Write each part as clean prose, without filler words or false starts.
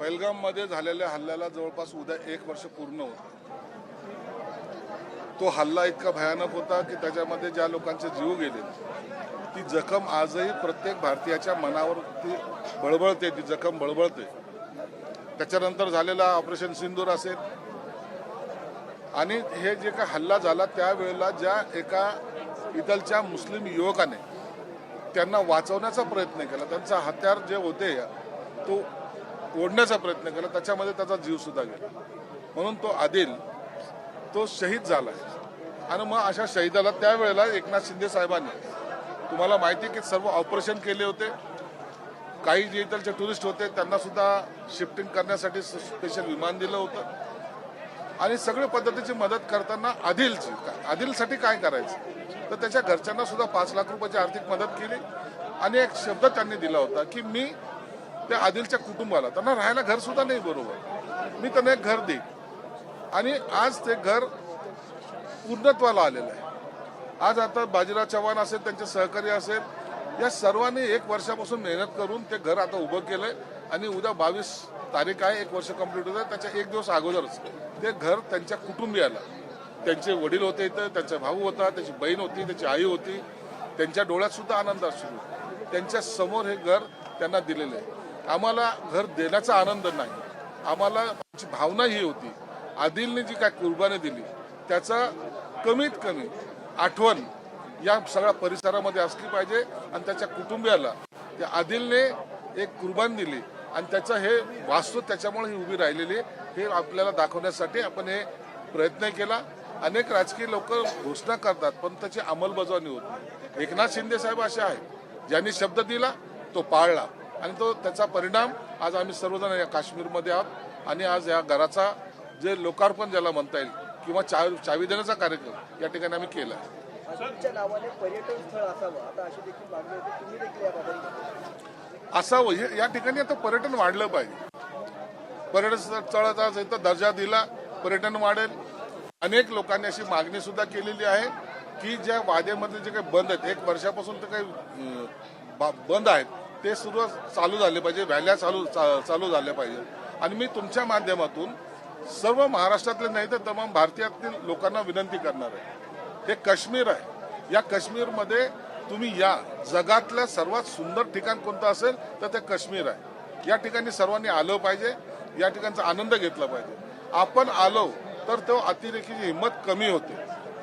पहलगाममध्ये झालेल्या हल्ल्याला जवळपास उद्या 1 वर्ष पूर्ण होतं। तो हल्ला इतका भयानक होता की त्याच्यामध्ये ज्या लोकांचे जीव गेले ती जखम आजही प्रत्येक भारतीयाच्या मनावर ती बळबळते, ती जखम बळबळते। त्याच्यानंतर झालेला ऑपरेशन सिंदूर असेल आणि हे जे काही हल्ला झाला त्यावेळेला ज्या एका इथलच्या मुस्लिम युवकाने त्यांना वाचवण्याचा प्रयत्न केला, त्यांचा हत्यार जे होते तो ओढण्याचा प्रयत्न केला, त्याच्यामध्ये त्याचा जीव सुद्धा गेला। म्हणून तो आदिल तो शहीद झाला आणि मग अशा शहीदाला त्यावेळेला एकनाथ शिंदे साहेबांनी, तुम्हाला माहिती की सर्व ऑपरेशन केले होते। काही जे इथलचे टुरिस्ट होते त्यांना सुद्धा शिफ्टिंग करण्यासाठी स्पेशल विमान दिलं होतं आणि सगळ्या पद्धतीची मदत करताना आदिलसाठी काय करायचं तर त्याच्या घरच्यांना सुद्धा 5 लाख रुपयाची आर्थिक मदत केली आणि एक शब्द त्यांनी दिला होता की मी त्या आदिलच्या कुटुंबाला, त्यांना राहायला घर सुद्धा नाही बरोबर, मी त्यांना एक घर देईन आणि आज ते घर पूर्णत्वाला आलेलं आहे। आज आता बाजीराव चव्हाण असेल, त्यांचे सहकारी असेल, या सर्वांनी 1 वर्षापासून मेहनत करून ते घर आता उभं केलंय आणि उद्या 22 तारीख आहे, 1 वर्ष कंप्लीट होतं। त्याच्या 1 दिवस अगोदरच ते घर त्यांच्या कुटुंबियाला, त्यांचे वडील होते इथं, त्यांचा भाऊ होता, त्याची बहीण होती, त्याची आई होती, त्यांच्या डोळ्यात सुद्धा आनंद असतो, त्यांच्या समोर हे घर त्यांना दिलेलं आहे। आम्हाला घर देण्याचा आनंद नाही, आम्हाला भावना ही होती आदिलने जी काय कुर्बानी दिली त्याचा कमीत कमी आठवण या सगळ्या परिसरामध्ये असली पाहिजे आणि त्याच्या कुटुंबियाला त्या आदिलने एक कुर्बानी दिली आणि त्याचं हे वास्तव त्याच्यामुळे ही उभी राहिलेली हे आपल्याला दाखवण्यासाठी आपण हे प्रयत्न केला। अनेक राजकीय लोक घोषणा करतात पण त्याची अंमलबजावणी होत नाही। एकनाथ शिंदे साहेब असे आहेत ज्यांनी शब्द दिला तो पाळला आणि तो त्याचा परिणाम आज आम्ही सर्वजण या काश्मीरमध्ये आहोत आणि आज या घराचा जे लोकार्पण ज्याला म्हणता येईल किंवा चावी देण्याचा कार्यक्रम या ठिकाणी आम्ही केला आहे। पर्यटन स्थळ असावं आता अशी देखील मागणी होती, तुम्ही देखील याबाबत असावं या ठिकाणी आता पर्यटन वाढलं पाहिजे। पर्यटन स्थळाचा इथं दर्जा दिला, पर्यटन वाढेल। अनेक लोकांनी अशी मागणी सुद्धा केलेली आहे की ज्या वाद्यामध्ये जे काही बंद आहेत 1 वर्षापासून ते काही बंद आहेत ते सुरू चालू झाले पाहिजे, व्हॅल्या चालू झाल्या पाहिजे। आणि मी तुमच्या माध्यमातून सर्व महाराष्ट्रातले नाही तर तमाम भारतीयातील लोकांना विनंती करणार आहे, हे काश्मीर आहे, या काश्मीरमध्ये तुम्ही या जगातलं सर्वात सुंदर ठिकाण कोणतं असेल तर ते काश्मीर आहे। या ठिकाणी सर्वांनी आलं पाहिजे, या ठिकाणचा आनंद घेतला पाहिजे। आपण आलो तर तो अतिरेकीची हिंमत कमी होते,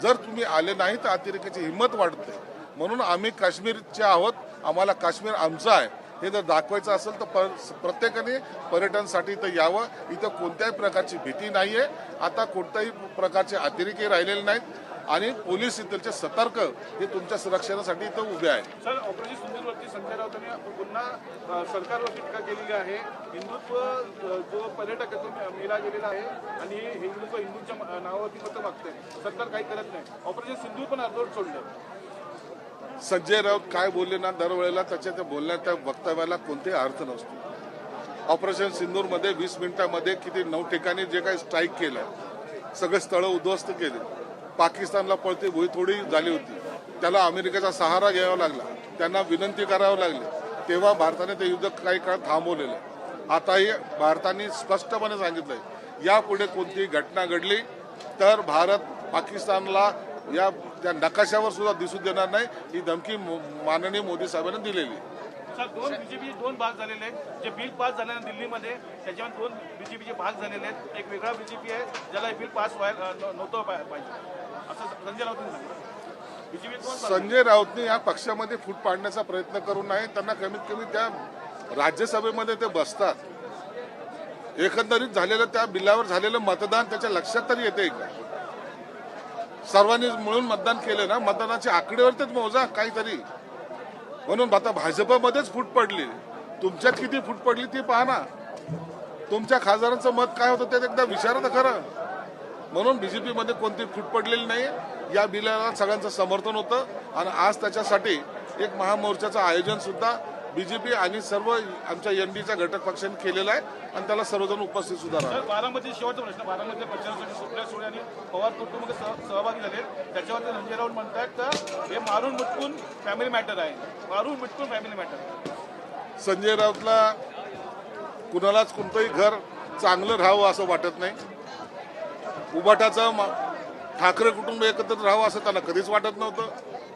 जर तुम्ही आले नाही तर अतिरेकीची हिंमत वाढते। म्हणून आम्ही काश्मीरचे आहोत, आम्हाला काश्मीर आमचं आहे हे जर दाखवायचं असेल तर प्रत्येकाने पर्यटनासाठी इथं यावं। इथं कोणत्याही प्रकारची भीती नाही आहे, आता कोणत्याही प्रकारचे अतिरेकी राहिलेले नाहीत आणि पोलीस इथलचे सतर्क हे तुमच्या सुरक्षेसाठी इथं उभे आहेत। सर, ऑपरेशन सिंदूरवरती संजय राऊतांनी पुन्हा सरकारवरती टीका केलेली आहे। हिंदुत्व जो पर्यटक मेला गेलेला आहे आणि हिंदूंच्या नावावरती मतं मागते, सरकार काही करत नाही, ऑपरेशन सिंदूर पण अर्धवट सोडलं। संजय राऊत काय बोलले ना, दरवेळेला त्याच्या त्या बोलण्याच्या वक्तव्याला कोणतेही अर्थ नसतो। ऑपरेशन सिंदूरमध्ये 20 मिनिटांमध्ये किती 9 ठिकाणी जे काही स्ट्राईक केलं, सगळे स्थळं उद्ध्वस्त केले, पाकिस्तानला पळती भुई थोडी झाली होती, त्याला अमेरिकेचा सहारा घ्यावा लागला, त्यांना विनंती करावी लागली, तेव्हा भारताने ते युद्ध काही काळ थांबवलेलं। आताही भारताने स्पष्टपणे सांगितलंय यापुढे कोणतीही घटना घडली तर भारत पाकिस्तानला या त्या नकाशावर सुद्धा दिसू देणार नाही, ही धमकी माननीय मोदी साहेबांनी दिलेली। सर, बीजेपी 2 भाग झालेले आहेत, जे बिल पास झाले दिल्लीमध्ये त्याच्यावर 2 बीजेपीचे भाग झालेले आहेत। एक वेगळा बीजेपी आहे ज्याला बिल पास व्हायला नव्हतं पाहिजे असं संजय राऊतांनी सांगितलं। बीजेपी संजय राऊतने या पक्षामध्ये फूट पाडण्याचा प्रयत्न करू नये, त्यांना कमीत कमी त्या राज्यसभेमध्ये ते बसतात। एकंदरीत झालेलं त्या बिलावर झालेलं मतदान त्याच्या लक्षात तरी येते का? सर्वांनी मिळून मतदान केलं ना, मतदानाची आकडेवारीच मोजा काहीतरी। म्हणून आता भाजपमध्येच फूट पडली, तुमच्यात किती फूट पडली ती पहा ना, तुमच्या खासदारांचं मत काय होतं ते एकदा विचारा तर खरं। म्हणून बीजेपीमध्ये कोणती फूट पडलेली नाही, या बिलाला सगळ्यांचं समर्थन होतं आणि आज त्याच्यासाठी एक महामोर्चाचं आयोजन सुद्धा बीजेपी आणि सर्व आमच्या एनडीच्या घटक पक्षांनी केलेला आहे आणि त्याला सर्वजण उपस्थित सुद्धा राहतात। बारामती शेवटचा प्रश्न, बारामती प्रचारासाठी सुप्रिया सुळे आणि पवार कुटुंब सहभागी झाले, त्याच्यावरती संजय राऊत म्हणतात तर हे मारून मुटकून फॅमिली मॅटर आहे, मारून मुटकून फॅमिली मॅटर। संजय राऊतला कुणालाच कोणतंही घर चांगलं राहावं असं वाटत नाही. उबाटाचं ठाकरे कुटुंब एकत्र राहावं असं त्याला कधीच वाटत नव्हतं.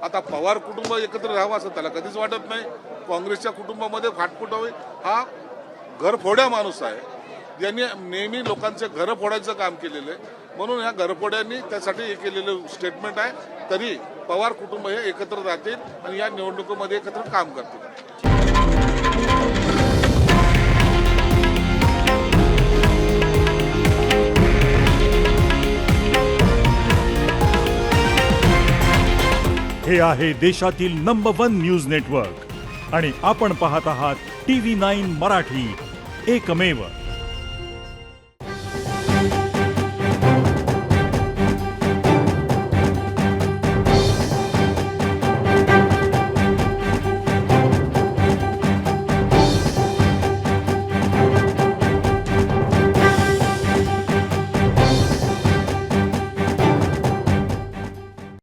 आता पवार कुटुंब एकत्र राहावं असं त्याला कधीच वाटत नाही. काँग्रेसच्या कुटुंबामध्ये फाटफूट हवी. हा घरफोड्या माणूस आहे, ज्यांनी नेहमी लोकांचे घरं फोडायचं काम केलेलं आहे. म्हणून ह्या घरफोड्यांनी त्यासाठी हे केलेलं स्टेटमेंट आहे. तरी पवार कुटुंब हे एकत्र राहतील आणि या निवडणुकीमध्ये एकत्र काम करतील. हे आहे देशातील नंबर 1 न्यूज नेटवर्क आणि आपण पाहत आहात TV9 मराठी, एकमेव.